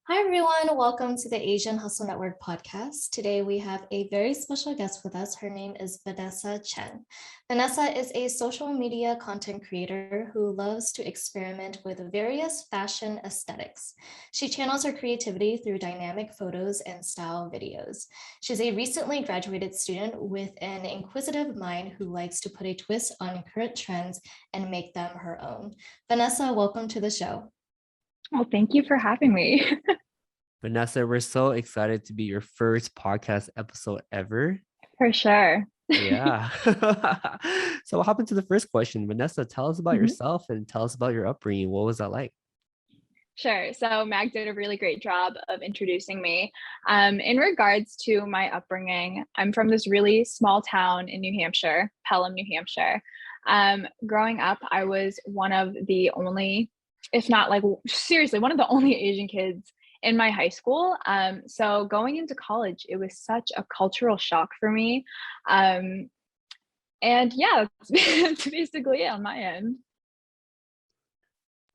Hi, everyone. Welcome to the Asian Hustle Network podcast. Today, we have a very special guest with us. Her name is Vanessa Chen. Vanessa is a social media content creator who loves to experiment with various fashion aesthetics. She channels her creativity through dynamic photos and style videos. She's a recently graduated student with an inquisitive mind who likes to put a twist on current trends and make them her own. Vanessa, welcome to the show. Well, thank you for having me. Vanessa, we're so excited to be your first podcast episode ever. For sure. Yeah. So, what happened to the first question? Vanessa, tell us about Mhm. yourself and tell us about your upbringing. What was that like? Sure. So Mag did a really great job of introducing me. In regards to my upbringing, I'm from this really small town in New Hampshire, Pelham, New Hampshire. Growing up, I was one of the only, if not like seriously, one of the only Asian kids in my high school. So going into college, it was such a cultural shock for me. Um, and yeah, that's basically it on my end.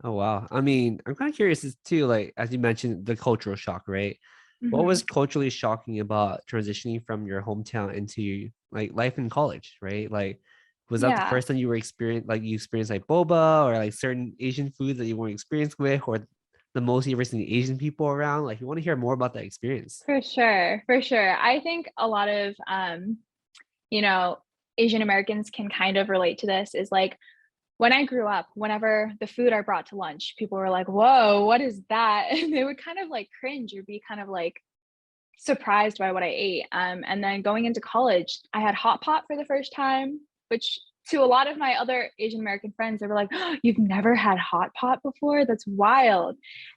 Oh, wow. I mean, I'm kind of curious as too, like, as you mentioned, the cultural shock, right? What Mhm. was culturally shocking about transitioning from your hometown into like life in college, right? Like, was that the Yeah. first time you experienced like boba or like certain Asian foods that you weren't experienced with, or the most you ever seen Asian people around? Like, you want to hear more about that experience. For sure, for sure. I think a lot of you know, Asian Americans can kind of relate to this is like when I grew up, whenever the food I brought to lunch, people were like, "Whoa, what is that?" And they would kind of like cringe or be kind of like surprised by what I ate. And then going into college, I had hot pot for the first time, which to a lot of my other Asian American friends, they were like, "Oh, you've never had hot pot before? That's wild."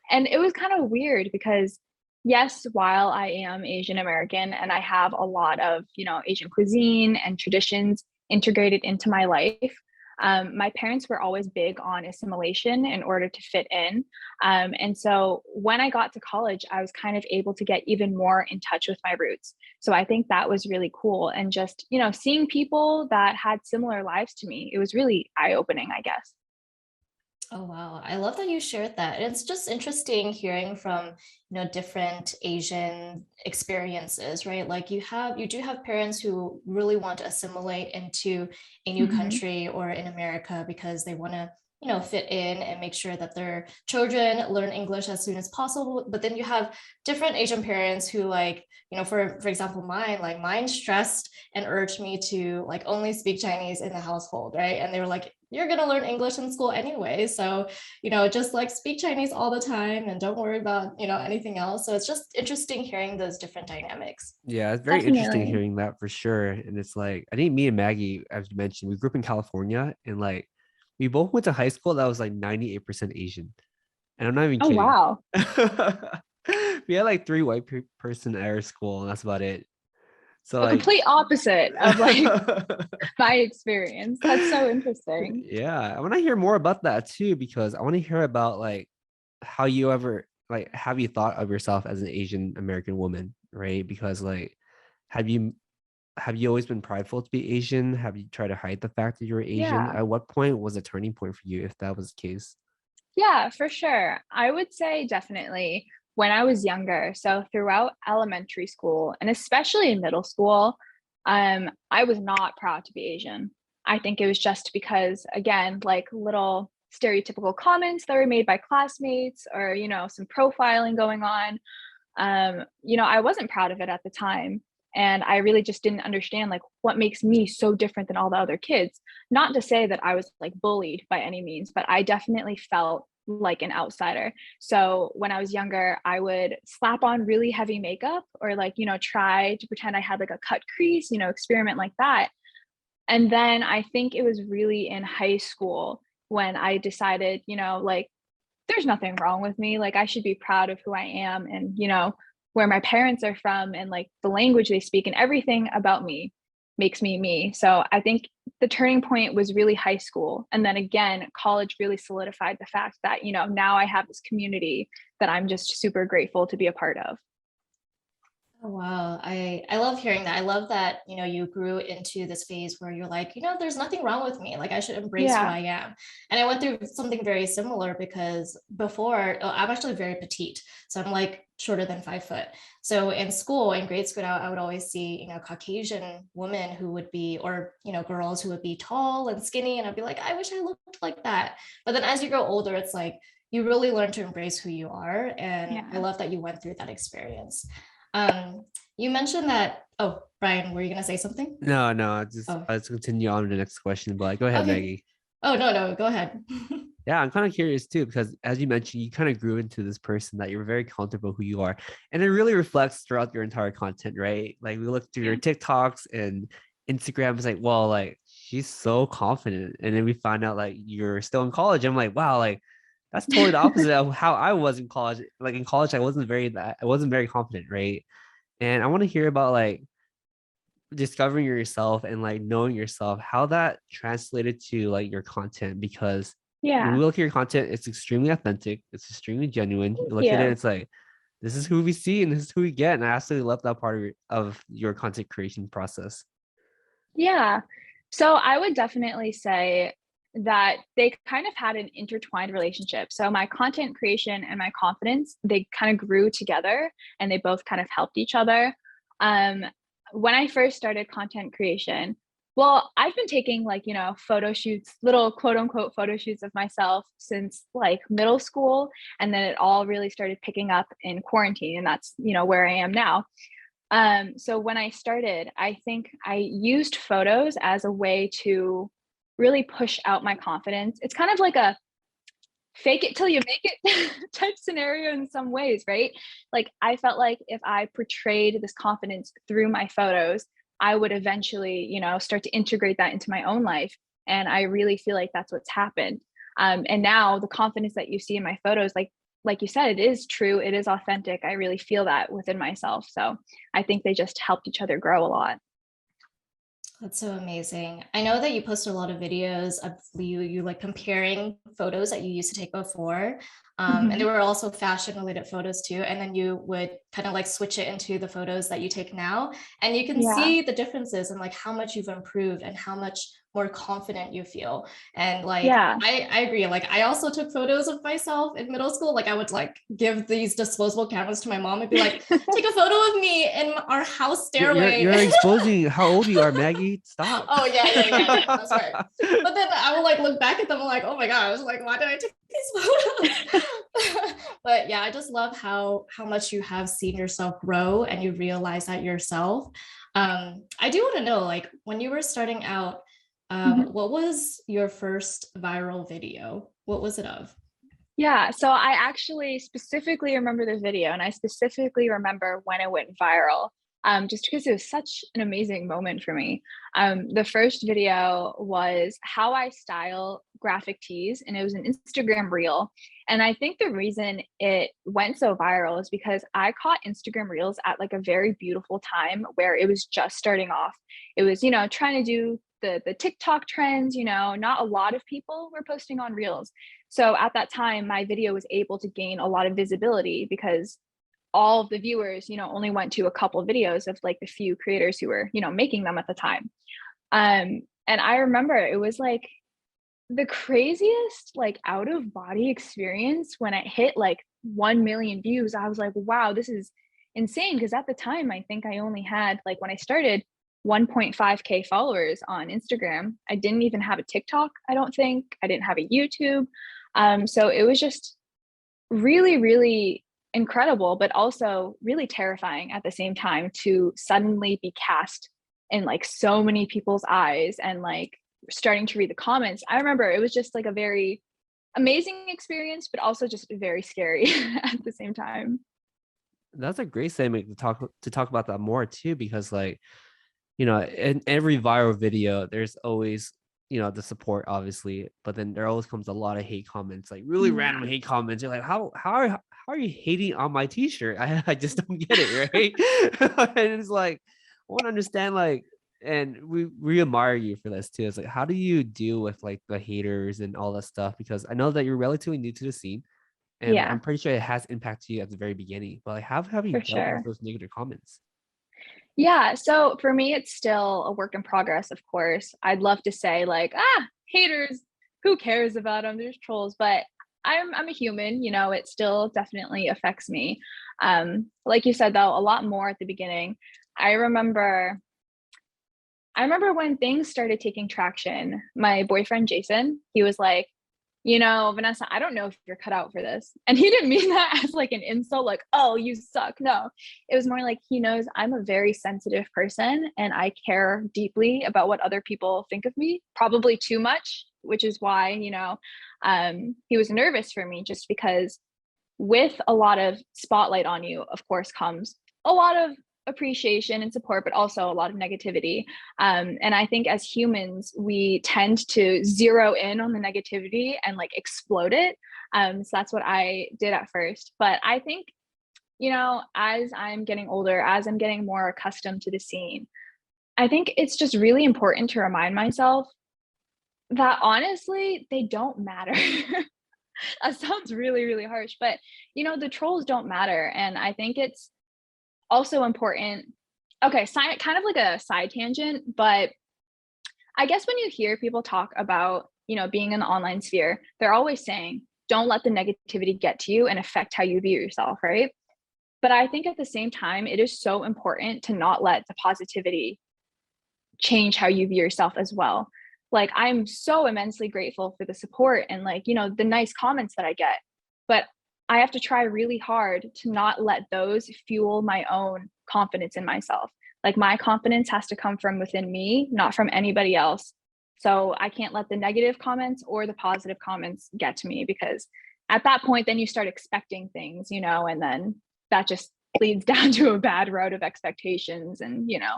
And it was kind of weird because yes, while I am Asian American and I have a lot of, Asian cuisine and traditions integrated into my life, my parents were always big on assimilation in order to fit in. And so when I got to college, I was kind of able to get even more in touch with my roots. So I think that was really cool. And just, seeing people that had similar lives to me, it was really eye opening, I guess. Oh wow, I love that you shared that. It's just interesting hearing from, different Asian experiences, right? Like you do have parents who really want to assimilate into a new Hmm. country or in America because they want to, fit in and make sure that their children learn English as soon as possible. But then you have different Asian parents who like, for example, mine stressed and urged me to like only speak Chinese in the household, right? And they were like, you're going to learn English in school anyway. So, just like speak Chinese all the time and don't worry about, anything else. So it's just interesting hearing those different dynamics. Yeah, it's very interesting Definitely. hearing that for sure. And it's like, I think me and Maggie, as you mentioned, we grew up in California and like we both went to high school that was like 98% Asian. And I'm not even Oh, kidding. wow. We had like three person at our school, and that's about it. So A like complete opposite of like my experience. That's so interesting. yeah, I want to hear more about that too, because I want to hear about like how you ever like have you thought of yourself as an Asian American woman, right? Because like have you have you always been prideful to be Asian? Have you tried to hide the fact that you're Asian? Yeah. At what point was a turning point for you if that was the case? Yeah, for sure. I would say definitely when I was younger. So throughout elementary school and especially in middle school, I was not proud to be Asian. I think it was just because, again, like little stereotypical comments that were made by classmates or, some profiling going on. I wasn't proud of it at the time. And I really just didn't understand like what makes me so different than all the other kids. Not to say that I was like bullied by any means, but I definitely felt like an outsider. So when I was younger, I would slap on really heavy makeup or like, try to pretend I had like a cut crease, experiment like that. And then I think it was really in high school when I decided, like there's nothing wrong with me. Like I should be proud of who I am and, where my parents are from and like the language they speak and everything about me makes me me. So I think the turning point was really high school. And then again, college really solidified the fact that, now I have this community that I'm just super grateful to be a part of. Oh, wow. I love hearing that. I love that, you grew into this phase where you're like, there's nothing wrong with me. Like I should embrace who Yeah. I am. And I went through something very similar because before, I'm actually very petite. So I'm like shorter than 5 foot. So in school, in grade school, I would always see, Caucasian women who would be, or, girls who would be tall and skinny. And I'd be like, I wish I looked like that. But then as you grow older, it's like you really learn to embrace who you are. And I Yeah. love that you went through that experience. You mentioned that, oh, Brian, were you gonna say something? No, I just Oh, let's continue on to the next question. But like, go ahead, okay. Maggie. Oh, no, no, go ahead. Yeah, I'm kind of curious too, because as you mentioned, you kind of grew into this person that you're very comfortable who you are. And it really reflects throughout your entire content, right? Like we look through your Yeah. TikToks and Instagram, it's like, well, like she's so confident. And then we find out like you're still in college. I'm like, wow, like that's totally the opposite of how I was in college. Like in college, I wasn't very confident, right? And I want to hear about like discovering yourself and like knowing yourself, how that translated to like your content. Because when Yeah. we look at your content, it's extremely authentic, it's extremely genuine. You Thank look at it, you. it's like this is who we see and this is who we get. And I absolutely love that part of your content creation process. Yeah. So I would definitely say that they kind of had an intertwined relationship. So my content creation and my confidence, they kind of grew together and they both kind of helped each other. Um, when I first started content creation, well, I've been taking like, photo shoots, little quote unquote photo shoots of myself since like middle school. And then it all really started picking up in quarantine. And that's, where I am now. So when I started, I think I used photos as a way to really push out my confidence. It's kind of like a fake it till you make it type scenario in some ways, right? Like I felt like if I portrayed this confidence through my photos, I would eventually, start to integrate that into my own life. And I really feel like that's what's happened. And now the confidence that you see in my photos, like you said, it is true, it is authentic. I really feel that within myself. So I think they just helped each other grow a lot. That's so amazing. I know that you post a lot of videos of you like comparing photos that you used to take before. And Mhm. there were also fashion related photos too. And then you would kind of like switch it into the photos that you take now. And you can Yeah. see the differences and like how much you've improved and how much more confident you feel. And like Yeah. I agree. Like I also took photos of myself in middle school. Like I would like give these disposable cameras to my mom and be like, take a photo of me in our house stairway. You're exposing how old you are, Maggie. Stop. Oh yeah, yeah, yeah, yeah. That's right. But then I will like look back at them and like, oh my gosh, like why did I take these photos? But yeah, I just love how much you have seen yourself grow and you realize that yourself. I do want to know, like when you were starting out, Mhm. what was your first viral video? What was it of? Yeah, so I actually specifically remember the video, and I specifically remember when it went viral, just because it was such an amazing moment for me. The first video was how I style graphic tees, and it was an Instagram reel. And I think the reason it went so viral is because I caught Instagram reels at like a very beautiful time where it was just starting off. It was, trying to do the TikTok trends, not a lot of people were posting on reels. So at that time, my video was able to gain a lot of visibility because all of the viewers, only went to a couple of videos of like the few creators who were, making them at the time. And I remember it was like the craziest like out of body experience when it hit like 1 million views. I was like, wow, this is insane. Because at the time, I think I only had like when I started 1.5K followers on Instagram. I didn't even have a TikTok, I don't think. I didn't have a YouTube. So it was just really, really incredible, but also really terrifying at the same time to suddenly be cast in like so many people's eyes and like starting to read the comments. I remember it was just like a very amazing experience, but also just very scary at the same time. That's a great segment to talk about that more too, because like in every viral video, there's always, the support, obviously, but then there always comes a lot of hate comments, like really Yeah, random hate comments. You're like, how are you hating on my t-shirt? I just don't get it, right? And it's like, I want to understand, like, and we admire you for this too. It's like, how do you deal with like the haters and all that stuff? Because I know that you're relatively new to the scene, and yeah, I'm pretty sure it has impacted you at the very beginning. But like, how have you for dealt with sure. those negative comments? Yeah, so for me, it's still a work in progress, of course. I'd love to say like, haters, who cares about them? There's trolls, but I'm a human, you know, it still definitely affects me. Like you said though, a lot more at the beginning. I remember I remember when things started taking traction, my boyfriend Jason, he was like, you know, Vanessa, I don't know if you're cut out for this. And he didn't mean that as like an insult, like, oh, you suck. No, it was more like he knows I'm a very sensitive person and I care deeply about what other people think of me, probably too much, which is why, you know, he was nervous for me just because with a lot of spotlight on you, of course, comes a lot of appreciation and support, but also a lot of negativity. And I think as humans, we tend to zero in on the negativity and like explode it. So that's what I did at first. But I think, you know, as I'm getting older, as I'm getting more accustomed to the scene, I think it's just really important to remind myself that honestly, they don't matter. That sounds really, really harsh, but you know, the trolls don't matter. And I think it's also important. Okay, side, kind of like a side tangent, but I guess when you hear people talk about, you know, being in the online sphere, they're always saying, don't let the negativity get to you and affect how you view yourself, right? But I think at the same time, it is so important to not let the positivity change how you view yourself as well. Like I'm so immensely grateful for the support and like, you know, the nice comments that I get. But I have to try really hard to not let those fuel my own confidence in myself. Like my confidence has to come from within me, not from anybody else. So I can't let the negative comments or the positive comments get to me because at that point then you start expecting things, you know, and then that just leads down to a bad road of expectations and, you know.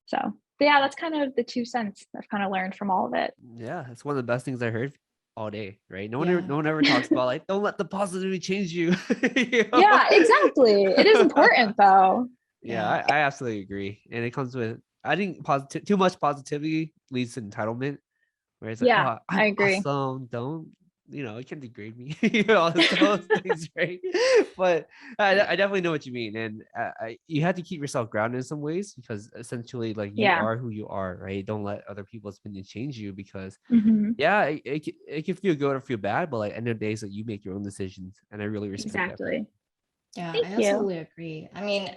So yeah, that's kind of the 2 cents I've kind of learned from all of it. Yeah, it's one of the best things I heard all day, right? Yeah. No one ever talks about like, don't let the positivity change you. You know? Yeah, exactly. It is important though. Yeah, Yeah. I absolutely agree. And it comes with, I think positive, too much positivity leads to entitlement, where it's like, Yeah, oh, I I'm agree. awesome. Don't, you can degrade me, you know, all those things, right? But I definitely know what you mean. And you have to keep yourself grounded in some ways because essentially, like, you Yeah. are who you are, right? Don't let other people's opinion change you because, Hmm. yeah, it can feel good or feel bad, but like, end of the day, so you make your own decisions. And I really respect that. Exactly. Yeah, Thank I you. absolutely agree. I mean,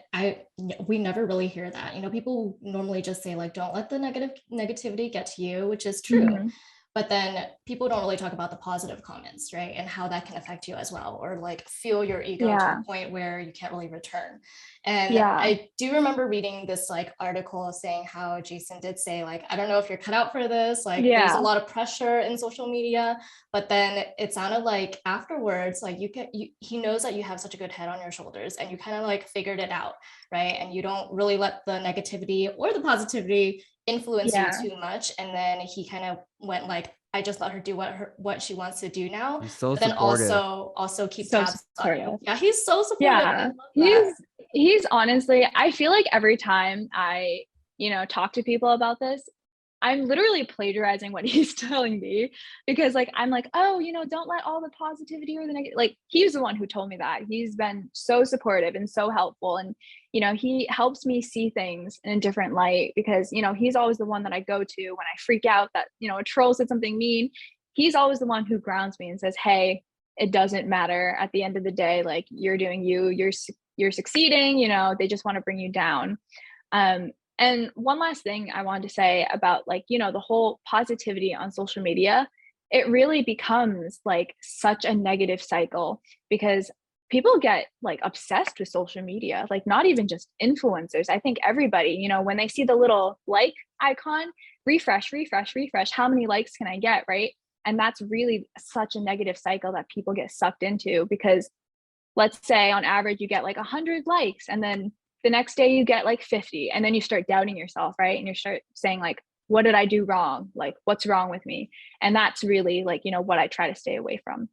we never really hear that. You know, people normally just say like, don't let the negativity get to you, which is true. Hmm. But then people don't really talk about the positive comments, right? And how that can affect you as well, or like fuel your ego to Yeah. a point where you can't really return. And Yeah. I do remember reading this like article saying how Jason did say, like, I don't know if you're cut out for this. Like, there's a Yeah. lot of pressure in social media, but then it sounded like afterwards, like he knows that you have such a good head on your shoulders and you kind of like figured it out, right? And you don't really let the negativity or the positivity influence you Yeah. too much. And then he kind of went like, I just let her do what she wants to do now, He's so but then supportive. also keep So tabs on you. supportive. Yeah, he's so supportive. I Yeah. love that. He's honestly, I feel like every time I, you know, talk to people about this, I'm literally plagiarizing what he's telling me because like I'm like, "Oh, you know, don't let all the positivity or the negative." Like he's the one who told me that. He's been so supportive and so helpful and you know, he helps me see things in a different light because, you know, he's always the one that I go to when I freak out that, you know, a troll said something mean. He's always the one who grounds me and says, "Hey, it doesn't matter at the end of the day, like you're doing you, you're succeeding, you know, they just want to bring you down." And one last thing I wanted to say about like, you know, the whole positivity on social media, it really becomes like such a negative cycle because people get like obsessed with social media, like not even just influencers. I think everybody, you know, when they see the little like icon, refresh, refresh, refresh, how many likes can I get, right? And that's really such a negative cycle that people get sucked into because let's say on average you get like 100 likes and then the next day you get like 50 and then you start doubting yourself, right? And you start saying like, what did I do wrong? Like what's wrong with me? And that's really like, you know, what I try to stay away from.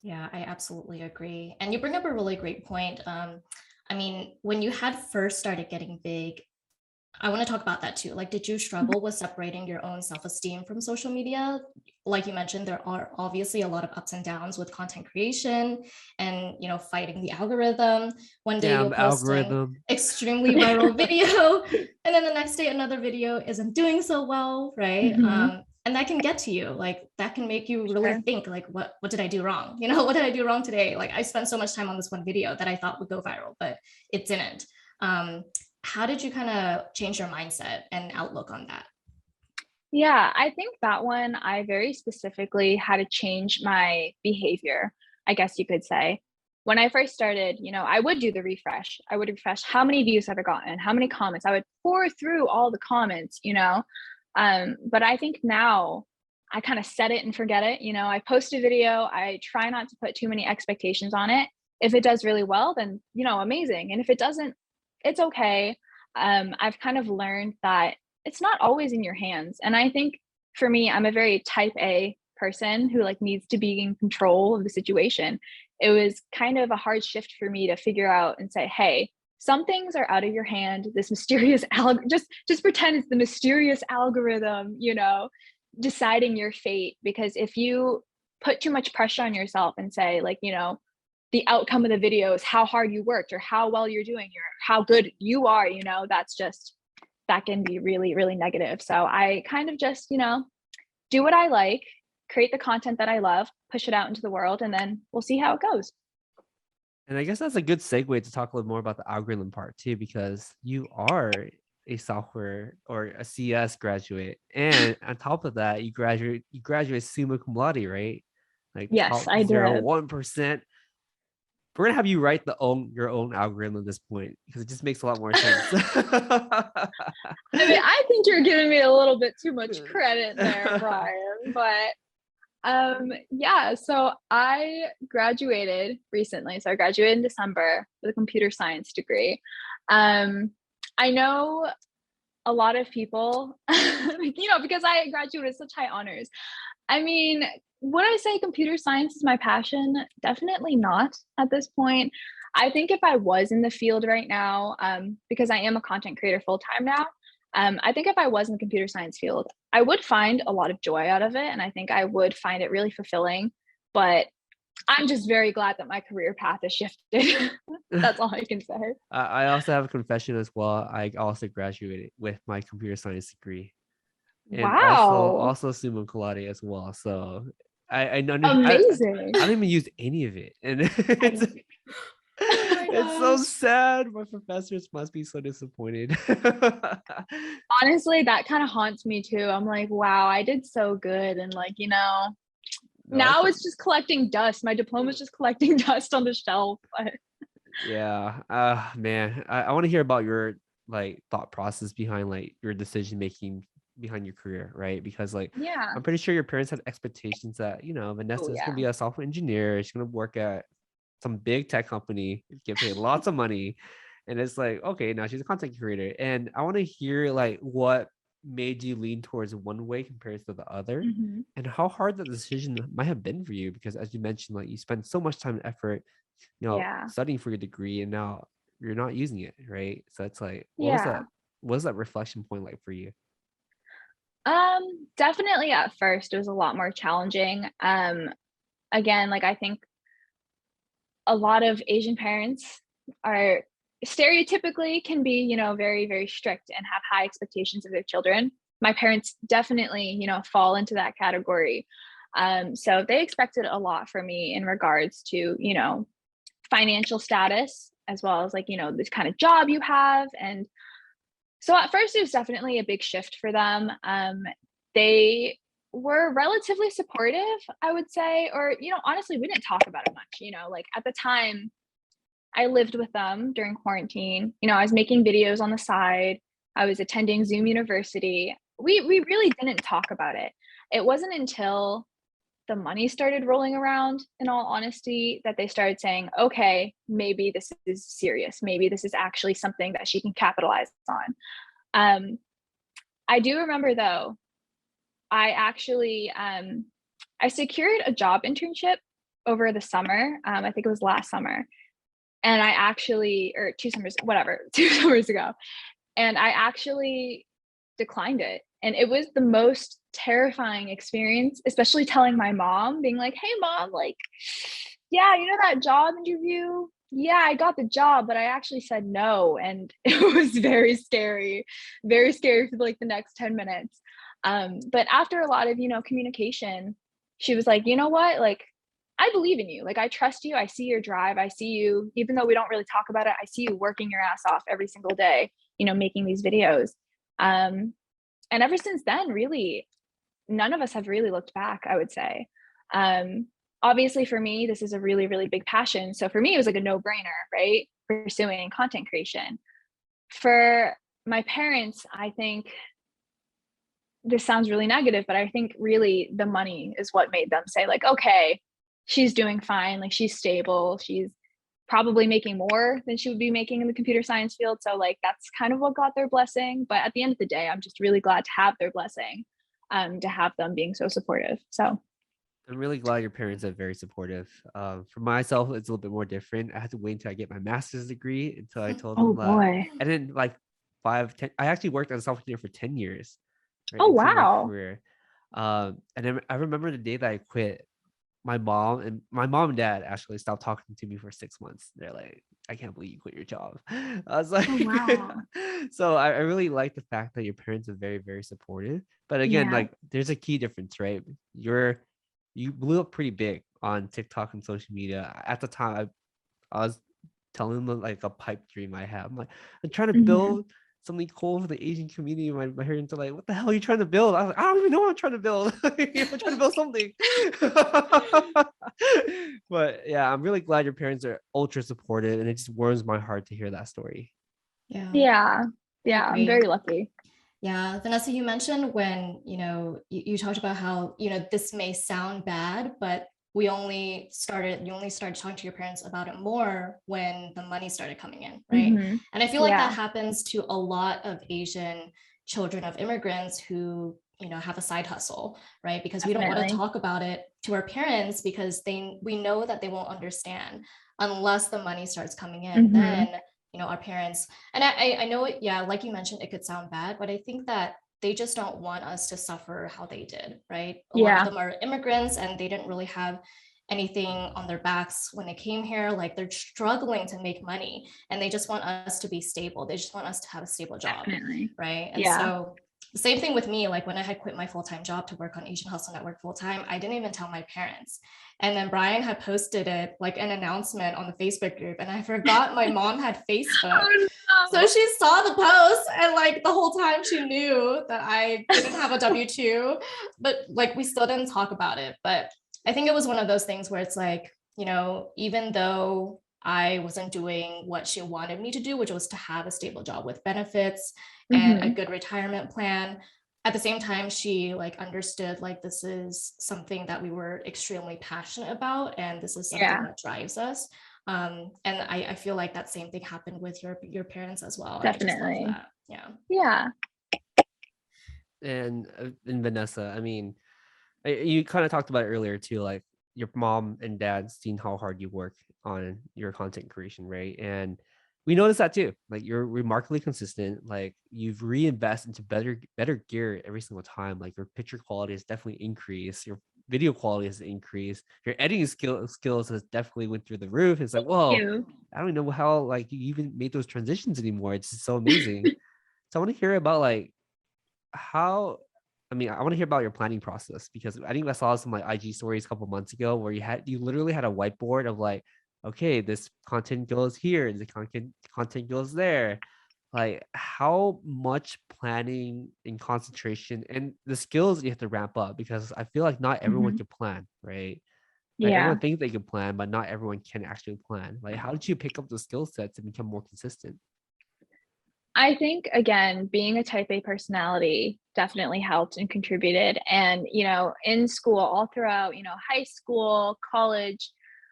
Yeah, I absolutely agree. And you bring up a really great point. I mean, when you had first started getting big, I want to talk about that too. Like, did you struggle with separating your own self-esteem from social media? Like you mentioned, there are obviously a lot of ups and downs with content creation and, fighting the algorithm. One day Damn you'll post an algorithm. extremely viral video, and then the next day another video isn't doing so well, right? Mhm. And that can get to you. Like, that can make you really Sure. think, like, what did I do wrong? What did I do wrong today? Like, I spent so much time on this one video that I thought would go viral, but it didn't. Um, how did you kind of change your mindset and outlook on that? Yeah, I think that one I very specifically had to change my behavior, I guess you could say. When I first started, I would do the refresh. I would refresh how many views have I gotten, how many comments. I would pour through all the comments. But I think now I kind of set it and forget it. I post a video, I try not to put too many expectations on it. If it does really well, then, amazing. And if it doesn't, it's okay. I've kind of learned that it's not always in your hands. And I think for me, I'm a very type A person who like needs to be in control of the situation. It was kind of a hard shift for me to figure out and say, hey, some things are out of your hand. This mysterious just pretend it's the mysterious algorithm, deciding your fate. Because if you put too much pressure on yourself and say, like, the outcome of the video is how hard you worked or how well you're doing or how good you are, that can be really, really negative. So I kind of just, do what I like, create the content that I love, push it out into the world, and then we'll see how it goes. And I guess that's a good segue to talk a little more about the algorithm part too, because you are a software or a CS graduate, and on top of that, you graduate summa cum laude, right? Like Yes, top I did. 0.1%. We're gonna have you write your own algorithm at this point because it just makes a lot more sense. I mean, I think you're giving me a little bit too much credit there, Brian, but yeah, so I graduated recently. So I graduated in December with a computer science degree. Um, I know a lot of people, because I graduated with such high honors. I mean, would I say computer science is my passion? Definitely not at this point. I think if I was in the field right now, because I am a content creator full time now, I think if I was in the computer science field, I would find a lot of joy out of it. And I think I would find it really fulfilling. But I'm just very glad that my career path has shifted. That's all I can say. I also have a confession as well. I also graduated with my computer science degree, and also Wow. also summa cum laude as well. So I don't Amazing. I don't even use any of it, and it's Oh my it's so gosh. sad. My professors must be so disappointed. Honestly, that kind of haunts me too. I'm like, wow, I did so good. And like, No, now it's just collecting dust. My diploma's just collecting dust on the shelf. But yeah. Man, I want to hear about your like thought process behind like your decision making behind your career, right? Because like yeah. I'm pretty sure your parents had expectations that Oh Vanessa is gonna yeah. be a software engineer. She's gonna work at some big tech company, get paid lots of money, and it's like okay, now she's a content creator, and I want to hear like what made you lean towards one way compared to the other, Hmm. and how hard that decision might have been for you. Because as you mentioned, like you spent so much time and effort Yeah. studying for your degree and now you're not using it, right? So it's like, Yeah. what was that reflection point like for you? Definitely at first it was a lot more challenging. Again, like I think a lot of Asian parents are stereotypically can be, very, very strict and have high expectations of their children. My parents definitely, fall into that category. So they expected a lot from me in regards to, financial status, as well as like, this kind of job you have. And so at first it was definitely a big shift for them. They were relatively supportive, I would say, or, honestly, we didn't talk about it much, like at the time I lived with them during quarantine. I was making videos on the side. I was attending Zoom University. We really didn't talk about it. It wasn't until the money started rolling around, in all honesty, that they started saying, okay, maybe this is serious. Maybe this is actually something that she can capitalize on. Um, I do remember though, I actually I secured a job internship over the summer. I think it was last summer. And I actually, or 2 summers, whatever, 2 summers ago. And I actually declined it. And it was the most terrifying experience, especially telling my mom, being like, hey, mom, like, yeah, you know that job interview? Yeah, I got the job, but I actually said no. And it was very scary for like the next 10 minutes. But after a lot of, communication, she was like, you know what? Like, I believe in you. Like, I trust you. I see your drive. I see you, even though we don't really talk about it, I see you working your ass off every single day, making these videos. And ever since then, really, none of us have really looked back, I would say. Obviously, for me, this is a really, really big passion. So for me, it was like a no-brainer, right? Pursuing content creation. For my parents, I think this sounds really negative, but I think really the money is what made them say, like, okay, she's doing fine, like she's stable, she's probably making more than she would be making in the computer science field. So like that's kind of what got their blessing. But at the end of the day, I'm just really glad to have their blessing, to have them being so supportive. So I'm really glad your parents are very supportive. For myself, it's a little bit more different. I had to wait until I get my master's degree until I told oh them that. boy. And then like 5, 10, I actually worked as a software engineer for 10 years, right, Oh into my wow. career. And then I remember the day that I quit, my mom and dad actually stopped talking to me for 6 months. They're like, I can't believe you quit your job. I was like, Oh wow. so I really like the fact that your parents are very, very supportive. But again, Yeah. like there's a key difference, right? You blew up pretty big on TikTok and social media. At the time, I was telling them like a pipe dream I have. I'm like, I'm trying to Mhm. build something cool for the Asian community. My parents are like, what the hell are you trying to build? I was like, I don't even know what I'm trying to build. I'm trying to build something. But yeah, I'm really glad your parents are ultra supportive, and it just warms my heart to hear that story. Yeah, Yeah. I Yeah. I'm agree. very lucky. Yeah, Vanessa, you mentioned when, you talked about how, this may sound bad, but you only started talking to your parents about it more when the money started coming in, right? Hmm. And I feel like that Yeah. happens to a lot of Asian children of immigrants who, have a side hustle, right? Because we don't want to Definitely. talk about it to our parents because we know that they won't understand unless the money starts coming in. Hmm. Then our parents, and I know it, yeah, like you mentioned, it could sound bad, but I think that they just don't want us to suffer how they did, right? A lot of Yeah. them are immigrants and they didn't really have anything on their backs when they came here. Like they're struggling to make money and they just want us to be stable. They just want us to have a stable job, Definitely. right? And Yeah. so same thing with me, like when I had quit my full-time job to work on Asian Hustle Network full-time, I didn't even tell my parents. And then Brian had posted it like an announcement on the Facebook group, and I forgot my mom had Facebook. Oh So no. she saw the post, and like the whole time she knew that I didn't have a W-2, but like we still didn't talk about it. But I think it was one of those things where it's like, even though I wasn't doing what she wanted me to do, which was to have a stable job with benefits and a Hmm. good retirement plan, at the same time she like understood like this is something that we were extremely passionate about and this is something Yeah. that drives us. And I feel like that same thing happened with your parents as well, and I just love Definitely. that. Yeah. Yeah. And Vanessa, I mean, you kind of talked about it earlier too, like your mom and dad seen how hard you work on your content creation, right? And we noticed that too. Like you're remarkably consistent. Like you've reinvested into better gear every single time. Like your picture quality has definitely increased. Your video quality has increased. Your editing skills has definitely went through the roof. It's like, Thank whoa, you. I don't know how like you even made those transitions anymore. It's just so amazing. So I want to hear about like how, I mean, I want to hear about your planning process because I think I saw some like IG stories a couple months ago where you literally had a whiteboard of like, okay, this content goes here, the content goes there. Like how much planning and concentration and the skills you have to ramp up, because I feel like not everyone Hmm. can plan, right? Like everyone Yeah. thinks they can plan, but not everyone can actually plan. Like how did you pick up the skill sets and become more consistent? I think again, being a type A personality definitely helped and contributed. And, in school, all throughout, high school, college,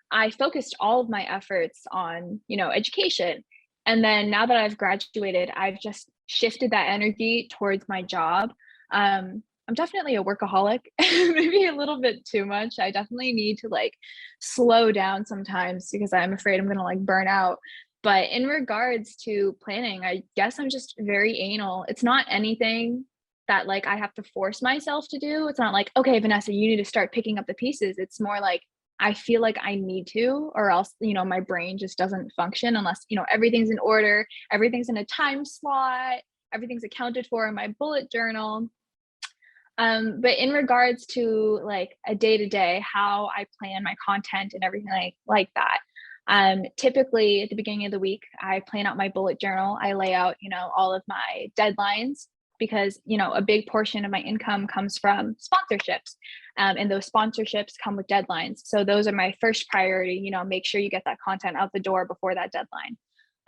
I focused all of my efforts on, education. And then now that I've graduated, I've just shifted that energy towards my job. I'm definitely a workaholic, maybe a little bit too much. I definitely need to like slow down sometimes because I'm afraid I'm going to like burn out. But in regards to planning, I guess I'm just very anal. It's not anything that like I have to force myself to do. It's not like, okay, Vanessa, you need to start picking up the pieces. It's more like I feel like I need to, or else, my brain just doesn't function unless, everything's in order, everything's in a time slot, everything's accounted for in my bullet journal. But in regards to like a day to day, how I plan my content and everything like that, typically at the beginning of the week, I plan out my bullet journal. I lay out, all of my deadlines because, a big portion of my income comes from sponsorships. And those sponsorships come with deadlines. So those are my first priority, make sure you get that content out the door before that deadline.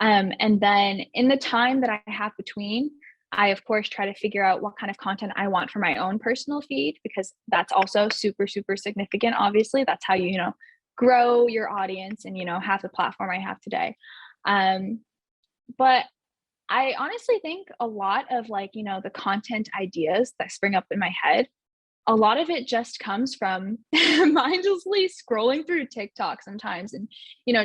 And then in the time that I have between, I, of course, try to figure out what kind of content I want for my own personal feed, because that's also super, super significant. Obviously, that's how you, grow your audience and, have the platform I have today. But I honestly think a lot of like, the content ideas that spring up in my head, a lot of it just comes from mindlessly scrolling through TikTok sometimes and,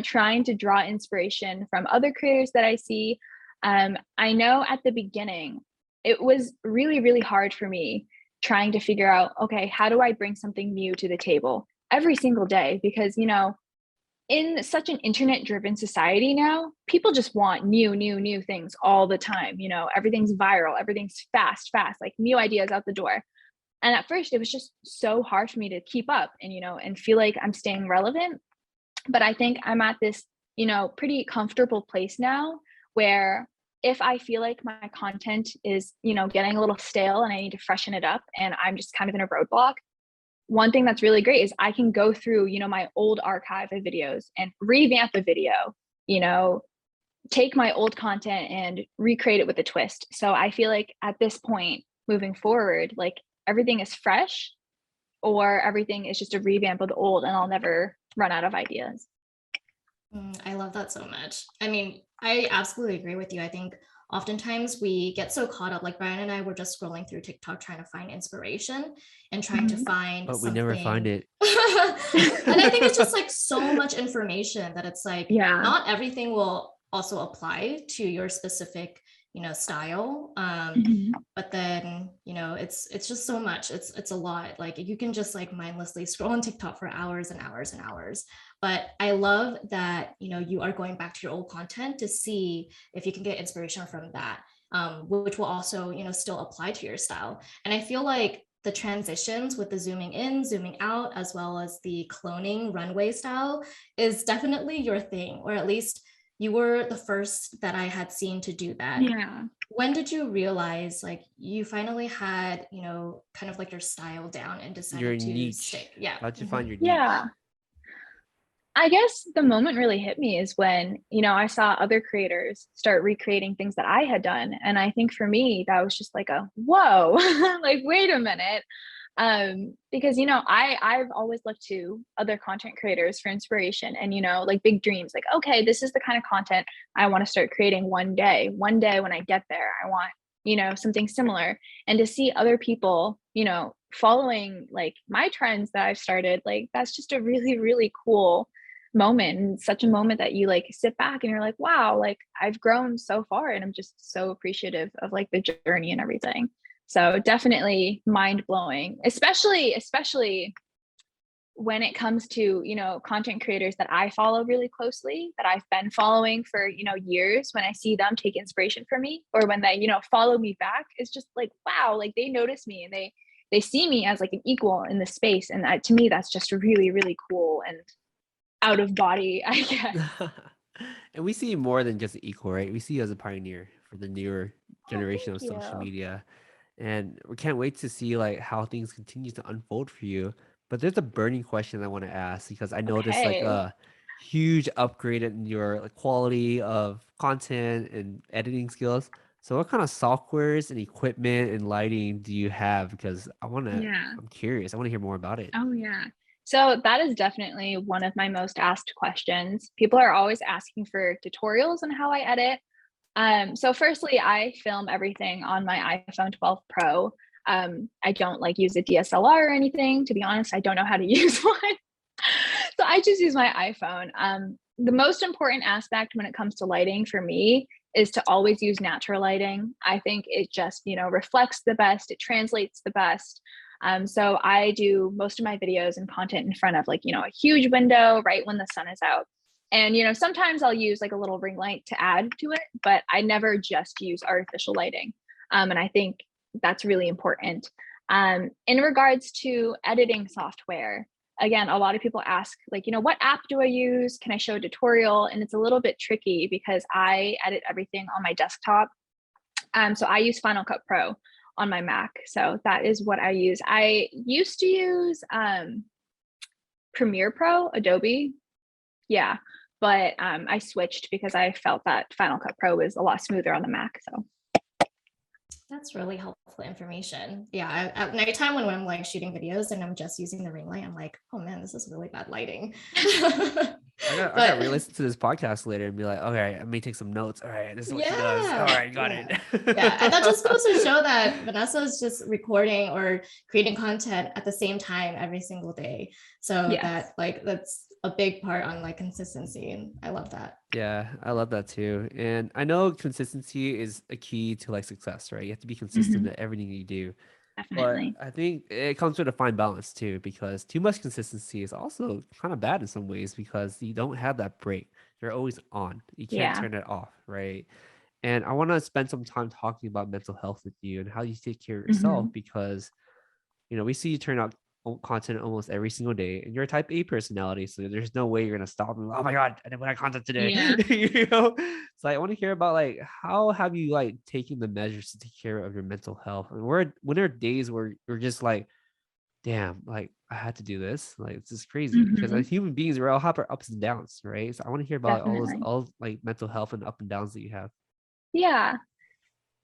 trying to draw inspiration from other creators that I see. I know at the beginning, it was really, really hard for me trying to figure out, okay, how do I bring something new to the table every single day? Because, in such an internet driven society now, people just want new things all the time. Everything's viral, everything's fast, like new ideas out the door. And at first it was just so hard for me to keep up and, and feel like I'm staying relevant. But I think I'm at this, pretty comfortable place now where if I feel like my content is, getting a little stale and I need to freshen it up and I'm just kind of in a roadblock, one thing that's really great is I can go through, my old archive of videos and revamp the video, take my old content and recreate it with a twist. So I feel like at this point moving forward, like everything is fresh or everything is just a revamp of the old and I'll never run out of ideas. I love that so much. I mean, I absolutely agree with you. I think oftentimes we get so caught up, like Brian and I were just scrolling through TikTok trying to find inspiration and trying to find but something. we never find it. And I think it's just like so much information that it's like, Yeah. not everything will also apply to your specific, style. But then, it's just so much. It's a lot. Like you can just like mindlessly scroll on TikTok for hours and hours and hours. But I love that, you are going back to your old content to see if you can get inspiration from that, which will also, still apply to your style. And I feel like the transitions with the zooming in, zooming out, as well as the cloning runway style is definitely your thing, or at least you were the first that I had seen to do that. Yeah. When did you realize like you finally had, kind of like your style down and decided Your to niche. stick? Yeah. How'd you find your niche? Yeah. I guess the moment really hit me is when, I saw other creators start recreating things that I had done. And I think for me, that was just like a, whoa, like, wait a minute. Because, I've always looked to other content creators for inspiration and, like big dreams, like, okay, this is the kind of content I want to start creating one day when I get there, I want, something similar. And to see other people, following like my trends that I've started, like, that's just a really, really cool moment, and such a moment that you like sit back and you're like, wow, like I've grown so far and I'm just so appreciative of like the journey and everything. So definitely mind blowing, especially when it comes to, content creators that I follow really closely, that I've been following for, years. When I see them take inspiration from me or when they, follow me back, it's just like, wow, like they notice me and they see me as like an equal in the space. And that, to me, that's just really, really cool and out of body, I guess. And we see you more than just equal, right? We see you as a pioneer for the newer generation of social media. And we can't wait to see like how things continue to unfold for you. But there's a burning question I want to ask because I noticed like a huge upgrade in your like, quality of content and editing skills. So what kind of softwares and equipment and lighting do you have? Because I'm curious. I want to hear more about it. Oh yeah. So that is definitely one of my most asked questions. People are always asking for tutorials on how I edit. So firstly, I film everything on my iPhone 12 Pro. I don't like use a DSLR or anything. To be honest, I don't know how to use one. So I just use my iPhone. the most important aspect when it comes to lighting for me is to always use natural lighting. I think it just, reflects the best, it translates the best. So I do most of my videos and content in front of like, a huge window right when the sun is out. And, sometimes I'll use like a little ring light to add to it, but I never just use artificial lighting. And I think that's really important. In regards to editing software, again, a lot of people ask like, what app do I use? Can I show a tutorial? And it's a little bit tricky because I edit everything on my desktop. So I use Final Cut Pro on my Mac. So that is what I use. I used to use Premiere Pro, Adobe. Yeah. But I switched because I felt that Final Cut Pro was a lot smoother on the Mac. So that's really helpful information. Yeah, at nighttime when I'm like shooting videos and I'm just using the ring light, I'm like, oh man, this is really bad lighting. I got to re-listen to this podcast later and be like, okay, I may take some notes. All right, this is what she does. All right, got it. Yeah, and that just goes to show that Vanessa is just recording or creating content at the same time every single day. So that like that's a big part on like consistency, and I love that. Yeah, I love that too. And I know consistency is a key to like success, right? You have to be consistent at everything you do. Definitely. But I think it comes with a fine balance too, because too much consistency is also kind of bad in some ways because you don't have that break. You're always on. You can't turn it off, right? And I want to spend some time talking about mental health with you and how you take care of yourself because we see you turn out content almost every single day, and you're a type A personality, so there's no way you're gonna stop and, oh my god, I didn't put out content today. So I want to hear about like how have you like taken the measures to take care of your mental health, and when there are days where you're just like, damn, like I had to do this, like this is crazy, because as human beings we're all have our ups and downs, right? So I want to hear about all like mental health and up and downs that you have. Yeah.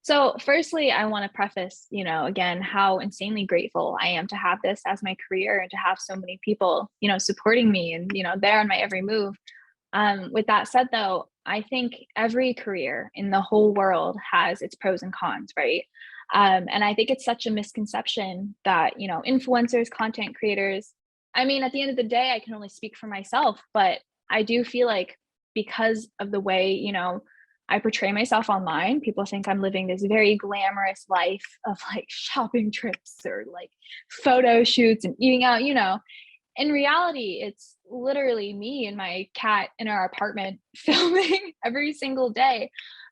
So firstly, I want to preface, again, how insanely grateful I am to have this as my career and to have so many people, supporting me and, there on my every move. With that said, though, I think every career in the whole world has its pros and cons, right? And I think it's such a misconception that, influencers, content creators, I mean, at the end of the day, I can only speak for myself, but I do feel like because of the way, I portray myself online, people think I'm living this very glamorous life of like shopping trips or like photo shoots and eating out, In reality, it's literally me and my cat in our apartment filming every single day.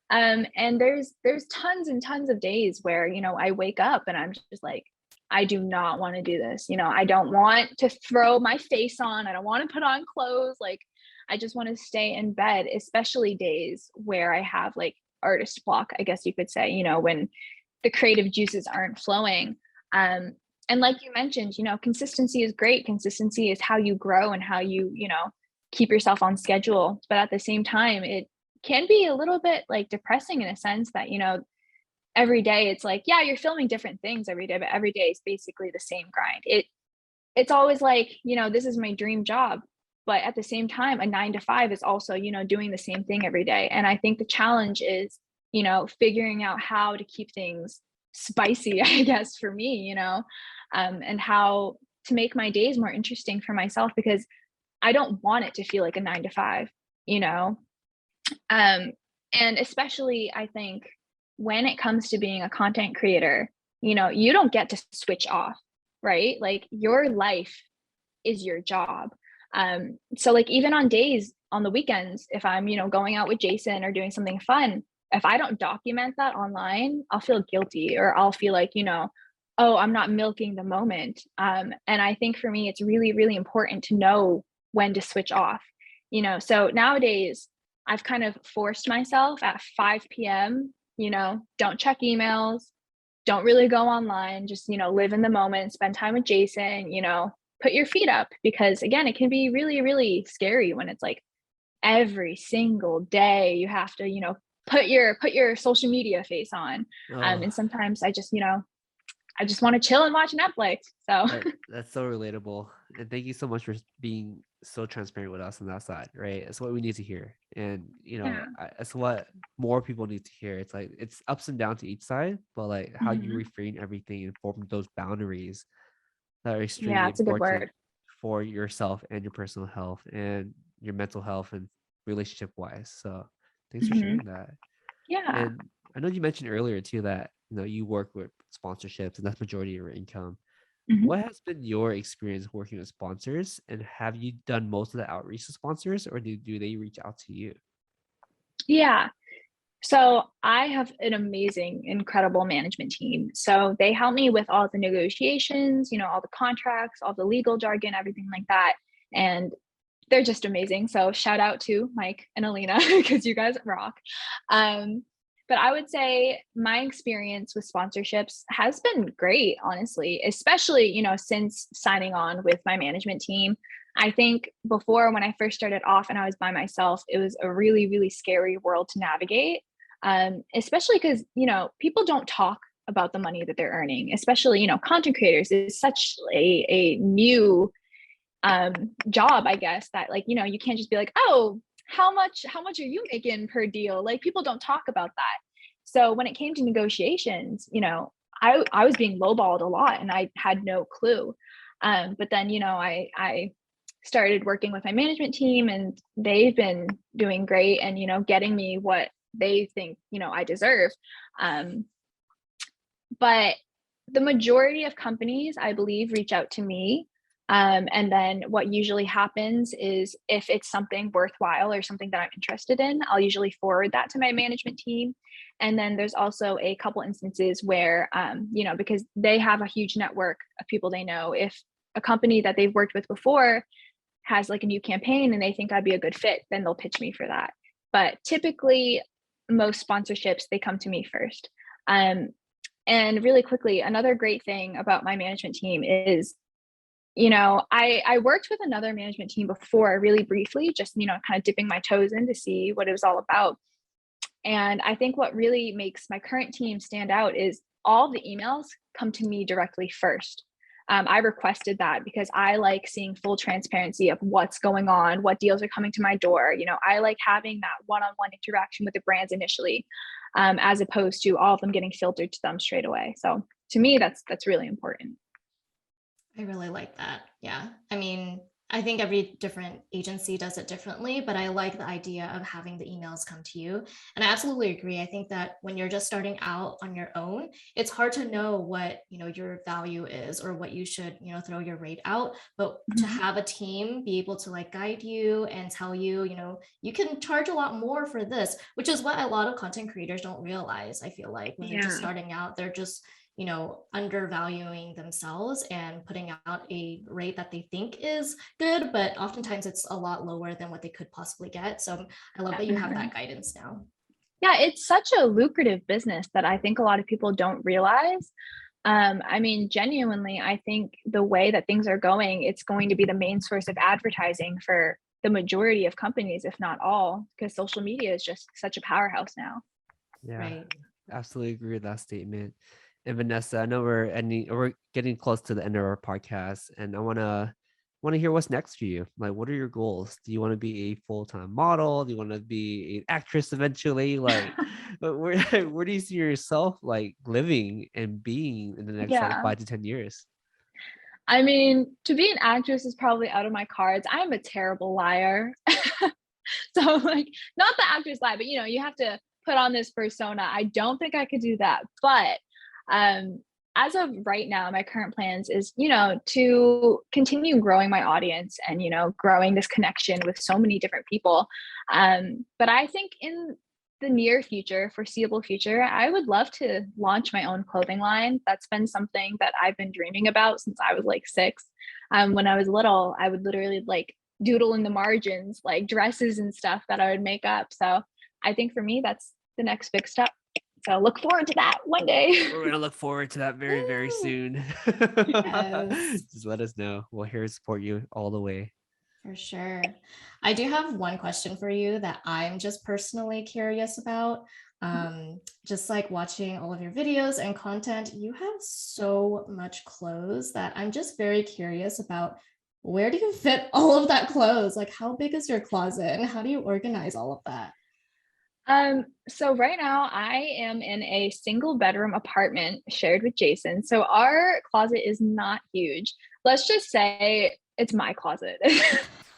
And there's tons and tons of days where, I wake up and I'm just like, I do not want to do this. I don't want to throw my face on. I don't want to put on clothes. Like, I just want to stay in bed, especially days where I have like artist block, I guess you could say, when the creative juices aren't flowing. And like you mentioned, consistency is great. Consistency is how you grow and how you, keep yourself on schedule. But at the same time, it can be a little bit like depressing in a sense that, every day it's like, yeah, you're filming different things every day, but every day is basically the same grind. It's always like, this is my dream job. But at the same time, a 9 to 5 is also, doing the same thing every day. And I think the challenge is, figuring out how to keep things spicy, I guess, for me, and how to make my days more interesting for myself, because I don't want it to feel like a 9 to 5, and especially I think when it comes to being a content creator, you don't get to switch off, right? Like your life is your job. So like even on days on the weekends, if I'm, going out with Jason or doing something fun, if I don't document that online, I'll feel guilty or I'll feel like, oh, I'm not milking the moment. And I think for me, it's really, really important to know when to switch off, so nowadays I've kind of forced myself at 5 p.m., don't check emails, don't really go online, just, live in the moment, spend time with Jason, put your feet up, because again, it can be really, really scary when it's like every single day you have to, put your social media face on. And sometimes I just want to chill and watch Netflix. So that's so relatable. And thank you so much for being so transparent with us on that side, right? It's what we need to hear. And, it's what more people need to hear. It's like, it's ups and downs to each side, but like how you refrain everything and form those boundaries that are extremely it's a good important word for yourself and your personal health and your mental health and relationship wise. So thanks for Mhm. sharing that. Yeah. And I know you mentioned earlier too that you work with sponsorships and that's majority of your income. Mhm. What has been your experience working with sponsors, and have you done most of the outreach to sponsors, or do they reach out to you? Yeah. So I have an amazing, incredible management team. So they help me with all the negotiations, all the contracts, all the legal jargon, everything like that. And they're just amazing. So shout out to Mike and Alina because you guys rock. Um, but I would say my experience with sponsorships has been great, honestly, especially, since signing on with my management team. I think before when I first started off and I was by myself, it was a really, really scary world to navigate. Especially because, people don't talk about the money that they're earning, especially, content creators is such a new job, I guess, that like, you can't just be like, oh, how much are you making per deal? Like people don't talk about that. So when it came to negotiations, I was being lowballed a lot and I had no clue. But then, I started working with my management team and they've been doing great and, getting me what they think, I deserve. Um, but the majority of companies, I believe, reach out to me. And then what usually happens is if it's something worthwhile or something that I'm interested in, I'll usually forward that to my management team. And then there's also a couple instances where, because they have a huge network of people they know, if a company that they've worked with before has like a new campaign and they think I'd be a good fit, then they'll pitch me for that. But typically, most sponsorships, they come to me first. Um, and really quickly, another great thing about my management team is, I worked with another management team before really briefly, just, kind of dipping my toes in to see what it was all about. And I think what really makes my current team stand out is all the emails come to me directly first. I requested that because I like seeing full transparency of what's going on, what deals are coming to my door. I like having that one-on-one interaction with the brands initially, as opposed to all of them getting filtered to them straight away. So to me, that's really important. I really like that. Yeah. I mean, I think every different agency does it differently, but I like the idea of having the emails come to you. And I absolutely agree. I think that when you're just starting out on your own, it's hard to know what, your value is or what you should, throw your rate out. But to Mhm. have a team be able to like guide you and tell you, you can charge a lot more for this, which is what a lot of content creators don't realize. I feel like when they're just Yeah. starting out, they're just undervaluing themselves and putting out a rate that they think is good, but oftentimes it's a lot lower than what they could possibly get. So I love that you have Definitely. that guidance now. Yeah, it's such a lucrative business that I think a lot of people don't realize. I mean, genuinely, I think the way that things are going, it's going to be the main source of advertising for the majority of companies, if not all, because social media is just such a powerhouse now. Yeah, Right. absolutely agree with that statement. And Vanessa, I know we're getting close to the end of our podcast, and I wanna hear what's next for you. Like, what are your goals? Do you want to be a full-time model? Do you want to be an actress eventually? Like, where where do you see yourself like living and being in the next like Yeah. 5 to 10 years? I mean, to be an actress is probably out of my cards. I'm a terrible liar. So like not the actor's lie, but you have to put on this persona. I don't think I could do that. But um as of right now, my current plans is, to continue growing my audience and, growing this connection with so many different people. But I think in the near future, foreseeable future, I would love to launch my own clothing line. That's been something that I've been dreaming about since I was like 6. When I was little, I would literally like doodle in the margins, like dresses and stuff that I would make up. So I think for me, that's the next big step. So look forward to that one day. We're gonna look forward to that very, very Woo! soon. Yes, Just let us know. We're here to support you all the way. for sure. I do have one question for you that I'm just personally curious about. Just like watching all of your videos and content, you have so much clothes that I'm just very curious about, where do you fit all of that clothes? Like, how big is your closet and how do you organize all of that? So right now I am in a single bedroom apartment shared with Jason. So our closet is not huge. Let's just say it's my closet.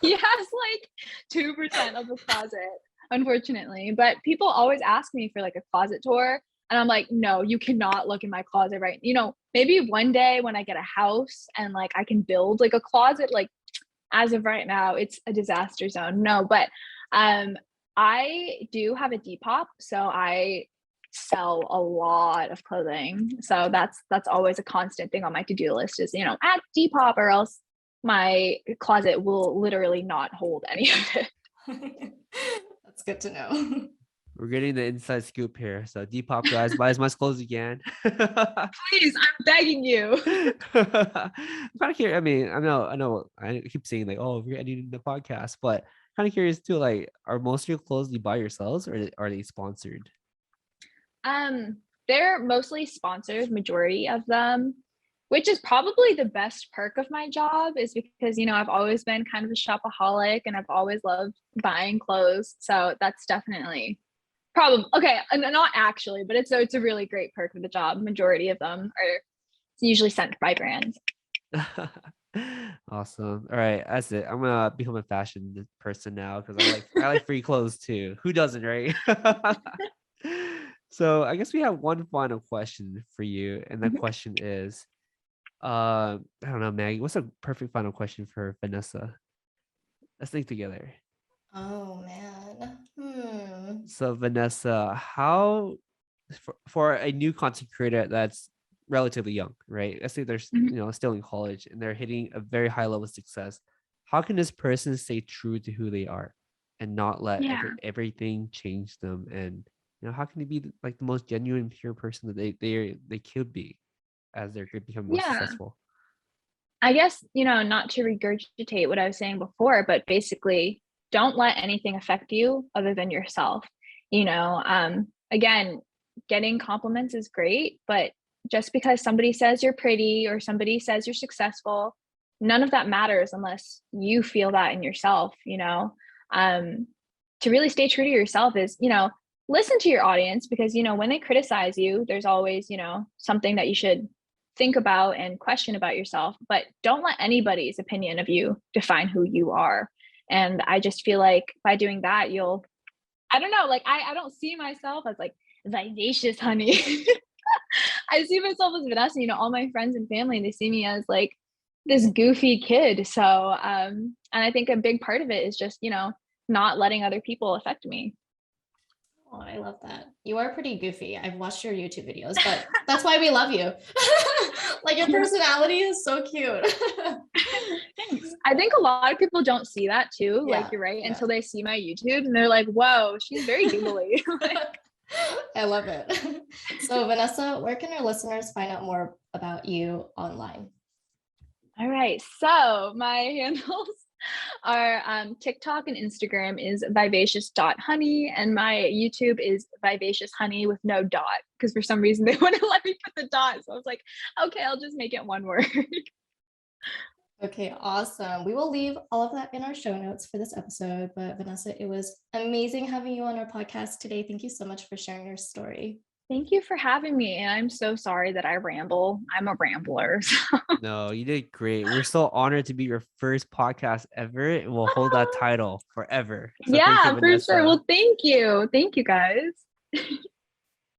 He has like 2% of the closet, unfortunately. But people always ask me for like a closet tour. And I'm like, no, you cannot look in my closet right. Maybe one day when I get a house and like I can build like a closet, like as of right now, it's a disaster zone. No, but I do have a Depop, so I sell a lot of clothing. So that's always a constant thing on my to-do list is, at Depop, or else my closet will literally not hold any of it. That's good to know. We're getting the inside scoop here. So Depop guys, buy as much clothes as you can. Please, I'm begging you. I'm kind of curious. I mean, I know I keep saying like, oh, we're editing the podcast, but kind of curious too, like, are most of your clothes you buy yourselves, or are they sponsored? They're mostly sponsored, majority of them, which is probably the best perk of my job, is because, I've always been kind of a shopaholic and I've always loved buying clothes. So that's definitely probably okay. Not actually, but it's a really great perk of the job. Majority of them are usually sent by brands. Awesome. All right, that's it. I'm gonna become a fashion person now because I like free clothes too. Who doesn't, right? So I guess we have one final question for you, and that question is, I don't know, Maggie, what's a perfect final question for Vanessa? Let's think together. Oh man. So Vanessa, how for a new content creator that's relatively young, right? Let's say they're still in college and they're hitting a very high level of success. How can this person stay true to who they are and not let everything change them? And how can they be like the most genuine, pure person that they could be as they become more Yeah. successful? I guess, not to regurgitate what I was saying before, but basically don't let anything affect you other than yourself. Again, getting compliments is great, but just because somebody says you're pretty or somebody says you're successful, none of that matters unless you feel that in yourself. To really stay true to yourself is, listen to your audience, because, when they criticize you, there's always, something that you should think about and question about yourself, but don't let anybody's opinion of you define who you are. And I just feel like by doing that, I don't know, like I don't see myself as like vivacious honey. I see myself as Vanessa. All my friends and family, they see me as like this goofy kid. So and I think a big part of it is just, not letting other people affect me. Oh, I love that. You are pretty goofy. I've watched your YouTube videos, but that's why we love you. Like, your personality is so cute. Thanks. I think a lot of people don't see that too. Yeah, like, you're right, until they see my YouTube and they're like, whoa, she's very googly. I love it. So Vanessa, where can our listeners find out more about you online? All right. So my handles are TikTok and Instagram is vivacious.honey, and my YouTube is vivacious honey with no dot, because for some reason they wouldn't let me put the dot. So I was like, okay, I'll just make it one word. Okay, awesome. We will leave all of that in our show notes for this episode. But Vanessa, it was amazing having you on our podcast today. Thank you so much for sharing your story. Thank you for having me. And I'm so sorry that I ramble. I'm a rambler. So. No, you did great. We're so honored to be your first podcast ever, and we'll hold that title forever. So yeah, thank you, for sure. Vanessa. Well, thank you. Thank you, guys.